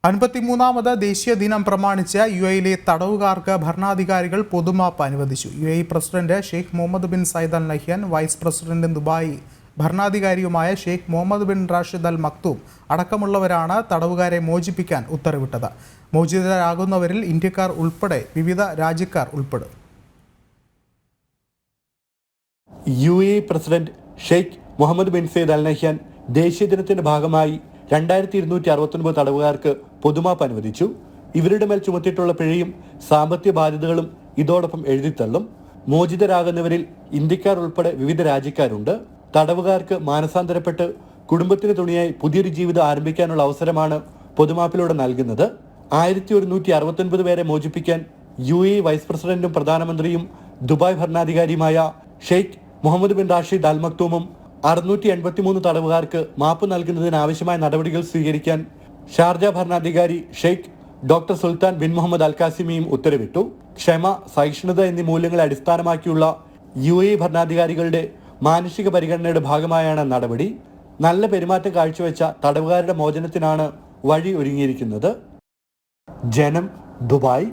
53ാമത് ദേശീയ ദിനം പ്രമാണിച്ച് യുഎയിലെ തടവുകാർക്ക് ഭരണാധികാരികൾ പൊതുമാപ്പ് അനുവദിച്ചു. UAE president Sheikh Mohammed bin Zayed Al Nahyan, vice president Dubai ഭരണാധികാരിയുമായ Sheikh Mohammed bin Rashid Al Maktoum അടക്കമുള്ളവരാണ് തടവുകാരെ മോചിപ്പിക്കാൻ ഉത്തരവിട്ടത്. മോചിതരാകുന്നവരിൽ ഇന്ത്യക്കാർ ഉൾപ്പെടെ വിവിധ രാജ്യക്കാർ ഉൾപ്പെടും. UAE president Sheikh Mohammed bin Zayed Al Nahyan ദേശീയ ദിനത്തിന്റെ ഭാഗമായി 2269 തടവുകാർക്ക് പൊതുമാപ്പ് അനുവദിച്ചു. ഇവരുടെ മേൽ ചുമത്തിയിട്ടുള്ള പിഴയും സാമ്പത്തിക ബാധ്യതകളും ഇതോടൊപ്പം എഴുതിത്തള്ളും. മോചിതരാകുന്നവരിൽ ഇന്ത്യക്കാർ ഉൾപ്പെടെ വിവിധ രാജ്യക്കാരുണ്ട്. തടവുകാർക്ക് മാനസാന്തരപ്പെട്ട് കുടുംബത്തിന് തുണയായി പുതിയൊരു ജീവിതം ആരംഭിക്കാനുള്ള അവസരമാണ് പൊതുമാപ്പിലൂടെ നൽകുന്നത്. 1169 പേരെ മോചിപ്പിക്കാൻ യുഎഇ വൈസ് പ്രസിഡന്റും പ്രധാനമന്ത്രിയും ദുബായ് ഭരണാധികാരിയുമായ Sheikh Mohammed bin Rashid Al മക്തൂമും 683 തടവുകാർക്ക് മാപ്പ് നൽകുന്നതിനാവശ്യമായ നടപടികൾ സ്വീകരിക്കാൻ ഷാർജ ഭരണാധികാരി Sheikh doctor Sultan bin Mohammed Al കാസിമിയും ഉത്തരവിട്ടു. ക്ഷമ, സഹിഷ്ണുത എന്നീ മൂല്യങ്ങളെ അടിസ്ഥാനമാക്കിയുള്ള യുഎഇ ഭരണാധികാരികളുടെ മാനുഷിക പരിഗണനയുടെ ഭാഗമായാണ് നടപടി. നല്ല പെരുമാറ്റം കാഴ്ചവെച്ച തടവുകാരുടെ മോചനത്തിനാണ് വഴി ഒരുങ്ങിയിരിക്കുന്നത്. ജനം, ദുബായ്.